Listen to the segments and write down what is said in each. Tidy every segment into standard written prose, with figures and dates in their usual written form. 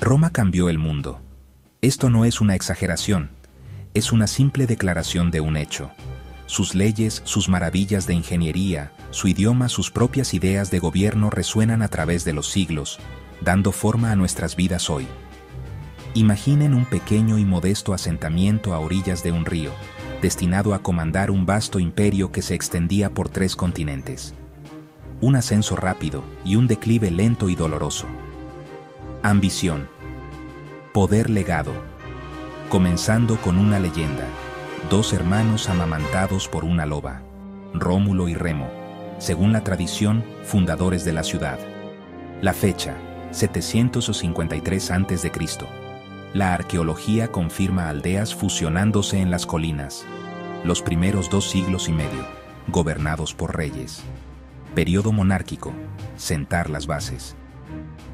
Roma cambió el mundo. Esto no es una exageración, es una simple declaración de un hecho. Sus leyes, sus maravillas de ingeniería, su idioma, sus propias ideas de gobierno resuenan a través de los siglos, dando forma a nuestras vidas hoy. Imaginen un pequeño y modesto asentamiento a orillas de un río, destinado a comandar un vasto imperio que se extendía por 3 continentes. Un ascenso rápido y un declive lento y doloroso. Ambición. Poder legado. Comenzando con una leyenda. 2 hermanos amamantados por una loba. Rómulo y Remo, según la tradición, fundadores de la ciudad. La fecha, 753 a.C. La arqueología confirma aldeas fusionándose en las colinas. Los primeros 2 siglos y medio, gobernados por reyes. Periodo monárquico, sentar las bases.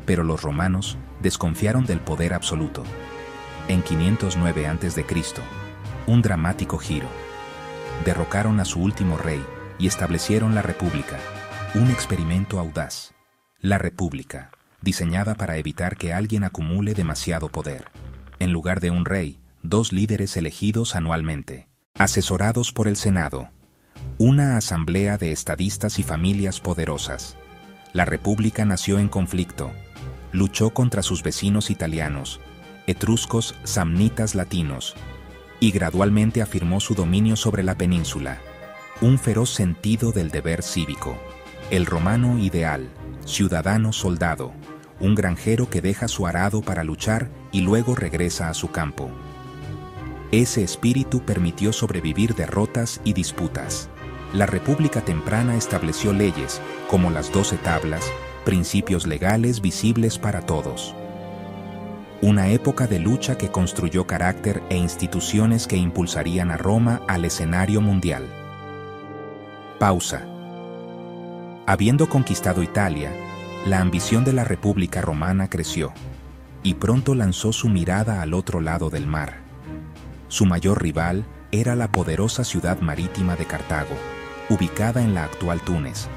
Pero los romanos desconfiaron del poder absoluto. En 509 a.C., un dramático giro. Derrocaron a su último rey y establecieron la República, un experimento audaz. La República, diseñada para evitar que alguien acumule demasiado poder. En lugar de un rey, 2 líderes elegidos anualmente, asesorados por el Senado. Una asamblea de estadistas y familias poderosas. La República nació en conflicto. Luchó contra sus vecinos italianos, etruscos, samnitas, latinos, y gradualmente afirmó su dominio sobre la península. Un feroz sentido del deber cívico. El romano ideal, ciudadano soldado, un granjero que deja su arado para luchar y luego regresa a su campo. Ese espíritu permitió sobrevivir derrotas y disputas. La República temprana estableció leyes, como las 12 tablas, principios legales visibles para todos. Una época de lucha que construyó carácter e instituciones que impulsarían a Roma al escenario mundial. Pausa. Habiendo conquistado Italia, la ambición de la República Romana creció, y pronto lanzó su mirada al otro lado del mar. Su mayor rival era la poderosa ciudad marítima de Cartago, ubicada en la actual Túnez.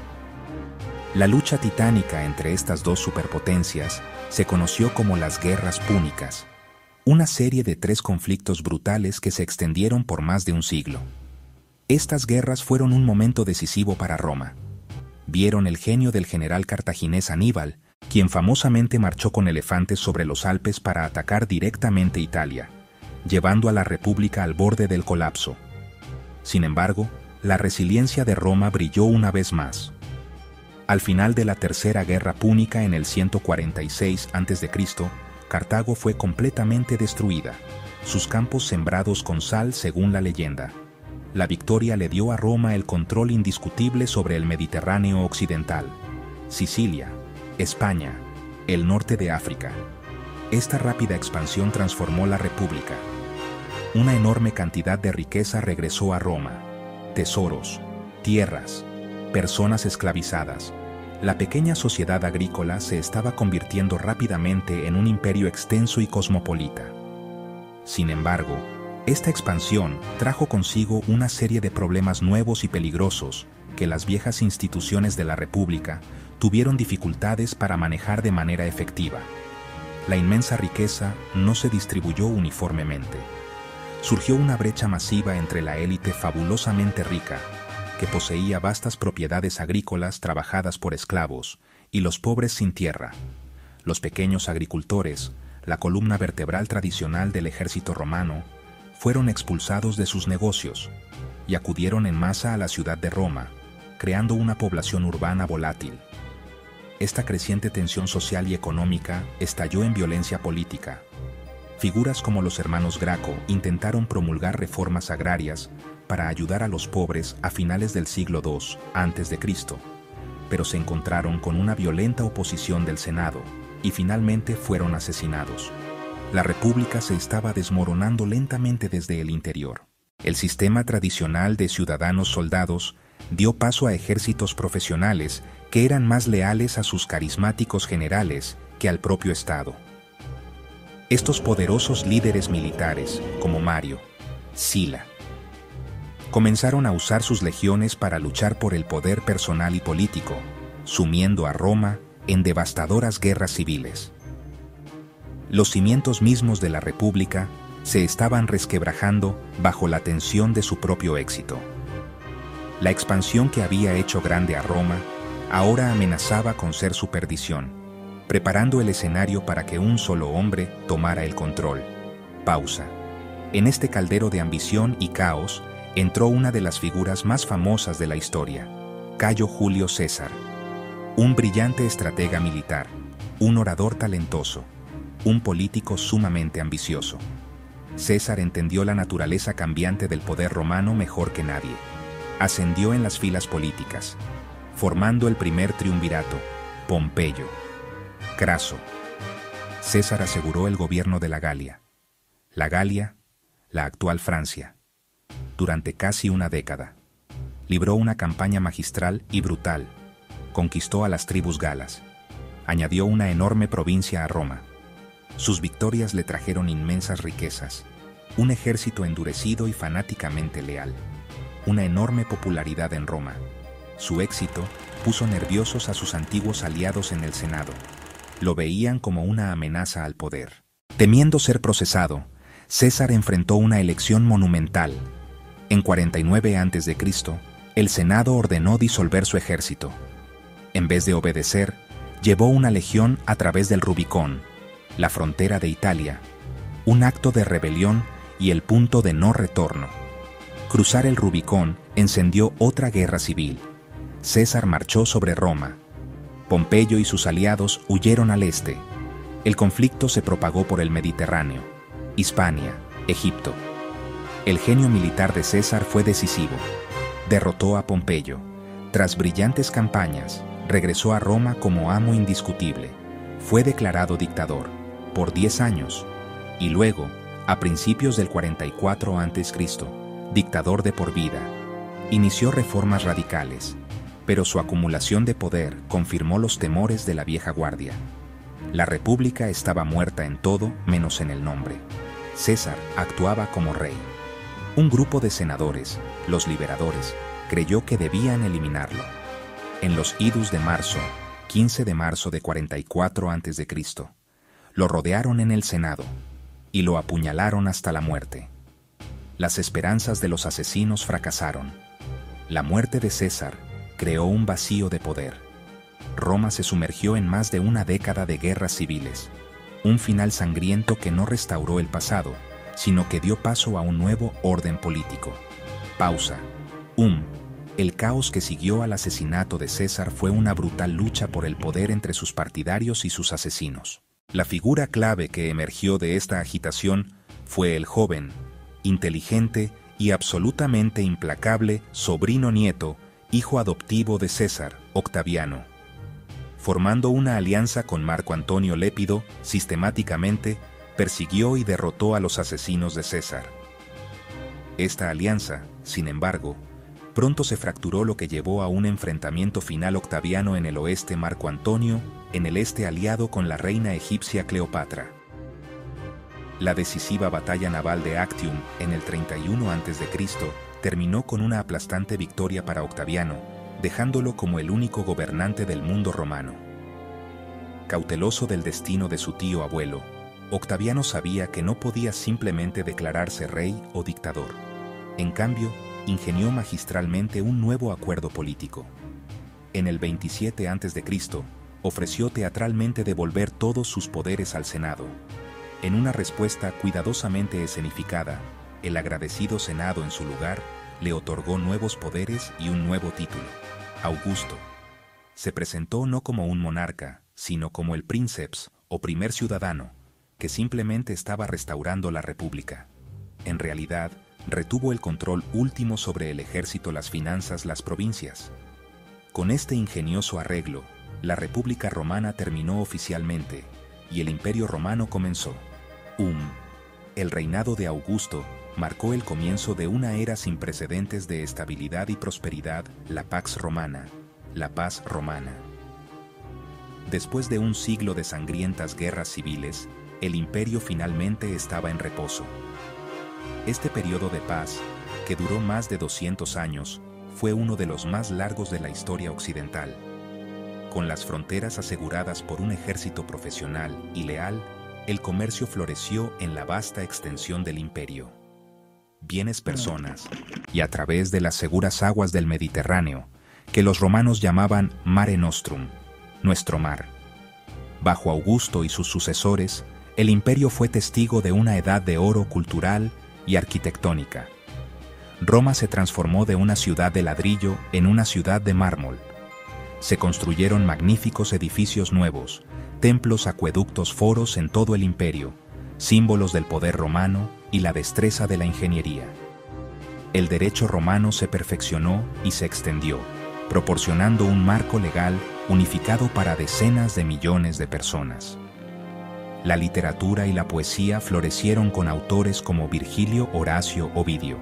La lucha titánica entre estas 2 superpotencias se conoció como las Guerras Púnicas, una serie de 3 conflictos brutales que se extendieron por más de un siglo. Estas guerras fueron un momento decisivo para Roma. Vieron el genio del general cartaginés Aníbal, quien famosamente marchó con elefantes sobre los Alpes para atacar directamente Italia, llevando a la República al borde del colapso. Sin embargo, la resiliencia de Roma brilló una vez más. Al final de la Tercera Guerra Púnica en el 146 a.C., Cartago fue completamente destruida, sus campos sembrados con sal según la leyenda. La victoria le dio a Roma el control indiscutible sobre el Mediterráneo occidental, Sicilia, España, el norte de África. Esta rápida expansión transformó la República. Una enorme cantidad de riqueza regresó a Roma. Tesoros, tierras, personas esclavizadas. La pequeña sociedad agrícola se estaba convirtiendo rápidamente en un imperio extenso y cosmopolita. Sin embargo, esta expansión trajo consigo una serie de problemas nuevos y peligrosos que las viejas instituciones de la República tuvieron dificultades para manejar de manera efectiva. La inmensa riqueza no se distribuyó uniformemente. Surgió una brecha masiva entre la élite fabulosamente rica, que poseía vastas propiedades agrícolas trabajadas por esclavos, y los pobres sin tierra. Los pequeños agricultores, la columna vertebral tradicional del ejército romano, fueron expulsados de sus negocios y acudieron en masa a la ciudad de Roma, creando una población urbana volátil. Esta creciente tensión social y económica estalló en violencia política. Figuras como los hermanos Graco intentaron promulgar reformas agrarias para ayudar a los pobres a finales del siglo II a.C., pero se encontraron con una violenta oposición del Senado y finalmente fueron asesinados. La República se estaba desmoronando lentamente desde el interior. El sistema tradicional de ciudadanos soldados dio paso a ejércitos profesionales que eran más leales a sus carismáticos generales que al propio Estado. Estos poderosos líderes militares, como Mario, Sila, comenzaron a usar sus legiones para luchar por el poder personal y político, sumiendo a Roma en devastadoras guerras civiles. Los cimientos mismos de la República se estaban resquebrajando bajo la tensión de su propio éxito. La expansión que había hecho grande a Roma ahora amenazaba con ser su perdición, preparando el escenario para que un solo hombre tomara el control. Pausa. En este caldero de ambición y caos entró una de las figuras más famosas de la historia, Cayo Julio César. Un brillante estratega militar, un orador talentoso, un político sumamente ambicioso. César entendió la naturaleza cambiante del poder romano mejor que nadie. Ascendió en las filas políticas, formando el primer triunvirato, Pompeyo, Craso. César aseguró el gobierno de la Galia, la actual Francia, durante casi una década. Libró una campaña magistral y brutal, conquistó a las tribus galas, añadió una enorme provincia a Roma. Sus victorias le trajeron inmensas riquezas, un ejército endurecido y fanáticamente leal, una enorme popularidad en Roma. Su éxito puso nerviosos a sus antiguos aliados en el Senado. Lo veían como una amenaza al poder. Temiendo ser procesado, César enfrentó una elección monumental. En 49 a.C., el Senado ordenó disolver su ejército. En vez de obedecer, llevó una legión a través del Rubicón, la frontera de Italia, un acto de rebelión y el punto de no retorno. Cruzar el Rubicón encendió otra guerra civil. César marchó sobre Roma. Pompeyo y sus aliados huyeron al este. El conflicto se propagó por el Mediterráneo, Hispania, Egipto. El genio militar de César fue decisivo. Derrotó a Pompeyo. Tras brillantes campañas, regresó a Roma como amo indiscutible. Fue declarado dictador por 10 años y luego, a principios del 44 a.C., dictador de por vida. Inició reformas radicales, pero su acumulación de poder confirmó los temores de la vieja guardia. La República estaba muerta en todo menos en el nombre. César actuaba como rey. Un grupo de senadores, los liberadores, creyó que debían eliminarlo. En los idus de marzo, 15 de marzo de 44 a.C., lo rodearon en el Senado y lo apuñalaron hasta la muerte. Las esperanzas de los asesinos fracasaron. La muerte de César creó un vacío de poder. Roma se sumergió en más de una década de guerras civiles, un final sangriento que no restauró el pasado, sino que dio paso a un nuevo orden político. Pausa. El caos que siguió al asesinato de César fue una brutal lucha por el poder entre sus partidarios y sus asesinos. La figura clave que emergió de esta agitación fue el joven, inteligente y absolutamente implacable sobrino-nieto, hijo adoptivo de César, Octaviano. Formando una alianza con Marco Antonio Lépido, sistemáticamente persiguió y derrotó a los asesinos de César. Esta alianza, sin embargo, pronto se fracturó, lo que llevó a un enfrentamiento final: Octaviano en el oeste, Marco Antonio en el este, aliado con la reina egipcia Cleopatra. La decisiva batalla naval de Actium en el 31 a.C. terminó con una aplastante victoria para Octaviano, dejándolo como el único gobernante del mundo romano. Cauteloso del destino de su tío abuelo, Octaviano sabía que no podía simplemente declararse rey o dictador. En cambio, ingenió magistralmente un nuevo acuerdo político. En el 27 a.C., ofreció teatralmente devolver todos sus poderes al Senado. En una respuesta cuidadosamente escenificada, el agradecido Senado, en su lugar, le otorgó nuevos poderes y un nuevo título: Augusto. Se presentó no como un monarca, sino como el princeps o primer ciudadano, que simplemente estaba restaurando la república. En realidad, retuvo el control último sobre el ejército, las finanzas, las provincias. Con este ingenioso arreglo, la República Romana terminó oficialmente y el Imperio Romano comenzó. El reinado de Augusto marcó el comienzo de una era sin precedentes de estabilidad y prosperidad, la Pax Romana, la paz romana. Después de un siglo de sangrientas guerras civiles, el imperio finalmente estaba en reposo. Este periodo de paz, que duró más de 200 años, fue uno de los más largos de la historia occidental. Con las fronteras aseguradas por un ejército profesional y leal, el comercio floreció en la vasta extensión del imperio. Bienes personas, y a través de las seguras aguas del Mediterráneo, que los romanos llamaban Mare Nostrum, nuestro mar. Bajo Augusto y sus sucesores, el imperio fue testigo de una edad de oro cultural y arquitectónica. Roma se transformó de una ciudad de ladrillo en una ciudad de mármol. Se construyeron magníficos edificios nuevos, templos, acueductos, foros en todo el imperio, símbolos del poder romano y la destreza de la ingeniería. El derecho romano se perfeccionó y se extendió, proporcionando un marco legal unificado para decenas de millones de personas. La literatura y la poesía florecieron con autores como Virgilio, Horacio, Ovidio.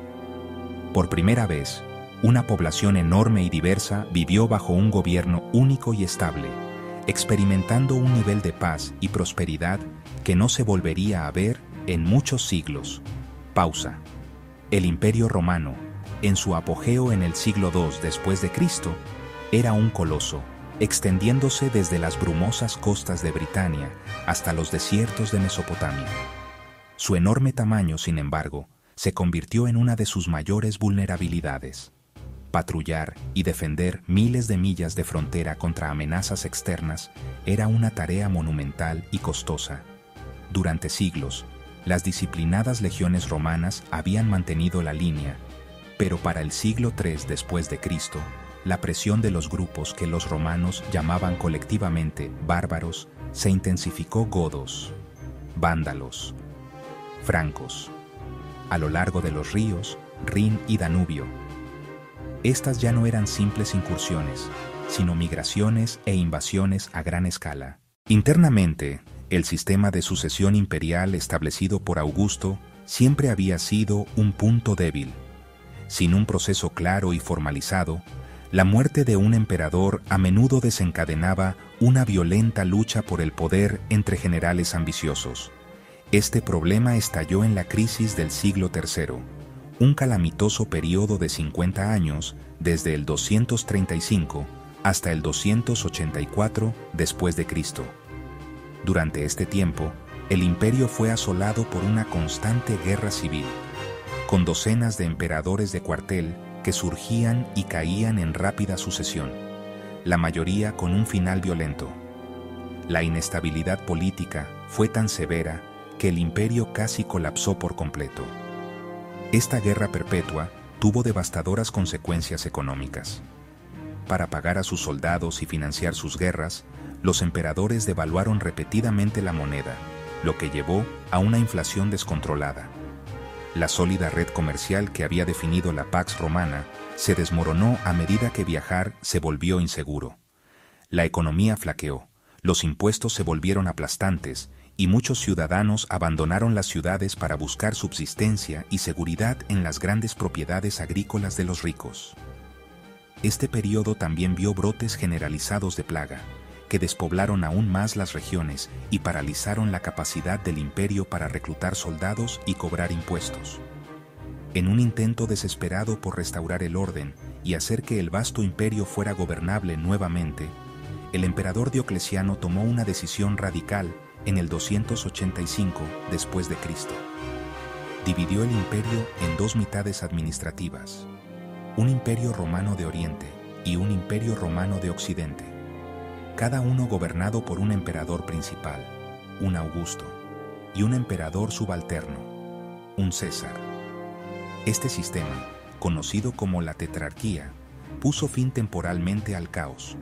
Por primera vez, una población enorme y diversa vivió bajo un gobierno único y estable, experimentando un nivel de paz y prosperidad que no se volvería a ver en muchos siglos. Pausa. El Imperio Romano, en su apogeo en el siglo II después de Cristo, era un coloso, extendiéndose desde las brumosas costas de Britania hasta los desiertos de Mesopotamia. Su enorme tamaño, sin embargo, se convirtió en una de sus mayores vulnerabilidades. Patrullar y defender miles de millas de frontera contra amenazas externas era una tarea monumental y costosa. Durante siglos, las disciplinadas legiones romanas habían mantenido la línea, pero para el siglo III después de Cristo, la presión de los grupos que los romanos llamaban colectivamente bárbaros se intensificó. Godos, vándalos, francos, a lo largo de los ríos Rin y Danubio. Estas ya no eran simples incursiones, sino migraciones e invasiones a gran escala. Internamente, el sistema de sucesión imperial establecido por Augusto siempre había sido un punto débil. Sin un proceso claro y formalizado, la muerte de un emperador a menudo desencadenaba una violenta lucha por el poder entre generales ambiciosos. Este problema estalló en la crisis del siglo III, un calamitoso periodo de 50 años desde el 235 hasta el 284 después de Cristo. Durante este tiempo, el imperio fue asolado por una constante guerra civil, con docenas de emperadores de cuartel que surgían y caían en rápida sucesión, la mayoría con un final violento. La inestabilidad política fue tan severa que el imperio casi colapsó por completo. Esta guerra perpetua tuvo devastadoras consecuencias económicas. Para pagar a sus soldados y financiar sus guerras, los emperadores devaluaron repetidamente la moneda, lo que llevó a una inflación descontrolada. La sólida red comercial que había definido la Pax Romana se desmoronó a medida que viajar se volvió inseguro. La economía flaqueó, los impuestos se volvieron aplastantes y muchos ciudadanos abandonaron las ciudades para buscar subsistencia y seguridad en las grandes propiedades agrícolas de los ricos. Este periodo también vio brotes generalizados de plaga, que despoblaron aún más las regiones y paralizaron la capacidad del imperio para reclutar soldados y cobrar impuestos. En un intento desesperado por restaurar el orden y hacer que el vasto imperio fuera gobernable nuevamente, el emperador Diocleciano tomó una decisión radical en el 285 después de Cristo. Dividió el imperio en dos mitades administrativas, un imperio romano de Oriente y un imperio romano de Occidente, cada uno gobernado por un emperador principal, un Augusto, y un emperador subalterno, un César. Este sistema, conocido como la tetrarquía, puso fin temporalmente al caos.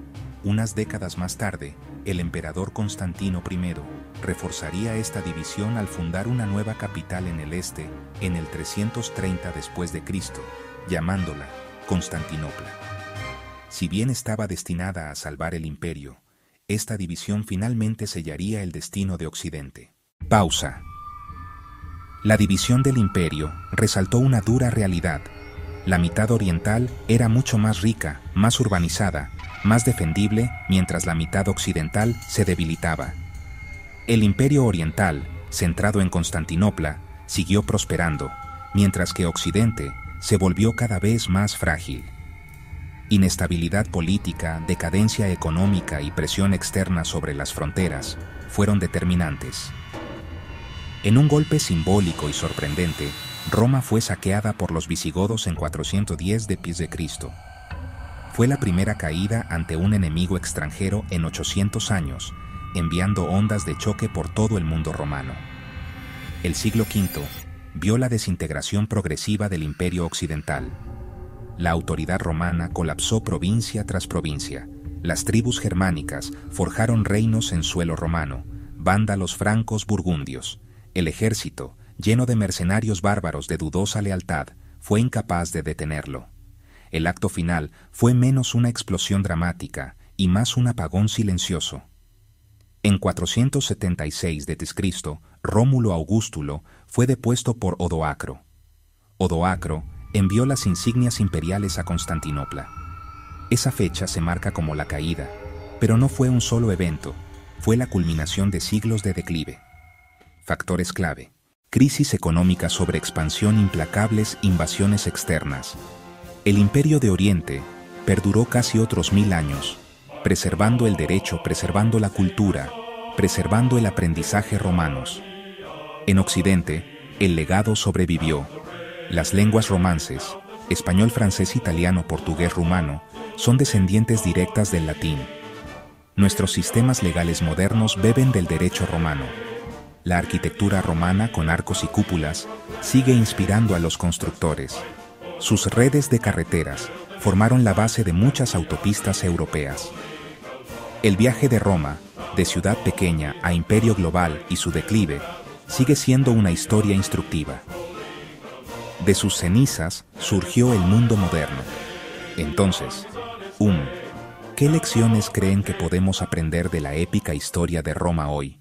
Unas décadas más tarde, el emperador Constantino I reforzaría esta división al fundar una nueva capital en el este en el 330 después de Cristo, llamándola Constantinopla. Si bien estaba destinada a salvar el imperio, esta división finalmente sellaría el destino de Occidente. Pausa. La división del imperio resaltó una dura realidad. La mitad oriental era mucho más rica, más urbanizada, más defendible, mientras la mitad occidental se debilitaba. El imperio oriental, centrado en Constantinopla, siguió prosperando, mientras que Occidente se volvió cada vez más frágil. Inestabilidad política, decadencia económica y presión externa sobre las fronteras fueron determinantes. En un golpe simbólico y sorprendente, Roma fue saqueada por los visigodos en 410 d.C. Fue la primera caída ante un enemigo extranjero en 800 años, enviando ondas de choque por todo el mundo romano. El siglo V vio la desintegración progresiva del Imperio Occidental. La autoridad romana colapsó provincia tras provincia. Las tribus germánicas forjaron reinos en suelo romano, vándalos francos burgundios. El ejército, lleno de mercenarios bárbaros de dudosa lealtad, fue incapaz de detenerlo. El acto final fue menos una explosión dramática y más un apagón silencioso. En 476 d.C., Rómulo Augustulo fue depuesto por Odoacro. Odoacro envió las insignias imperiales a Constantinopla. Esa fecha se marca como la caída, pero no fue un solo evento, fue la culminación de siglos de declive. Factores clave: crisis económica sobre expansión, implacables invasiones externas. El Imperio de Oriente perduró casi otros 1000 años, preservando el derecho, preservando la cultura, preservando el aprendizaje romanos. En Occidente, el legado sobrevivió. Las lenguas romances, español, francés, italiano, portugués, rumano, son descendientes directas del latín. Nuestros sistemas legales modernos beben del derecho romano. La arquitectura romana, con arcos y cúpulas, sigue inspirando a los constructores. Sus redes de carreteras formaron la base de muchas autopistas europeas. El viaje de Roma, de ciudad pequeña a imperio global y su declive, sigue siendo una historia instructiva. De sus cenizas surgió el mundo moderno. Entonces, ¿qué lecciones creen que podemos aprender de la épica historia de Roma hoy?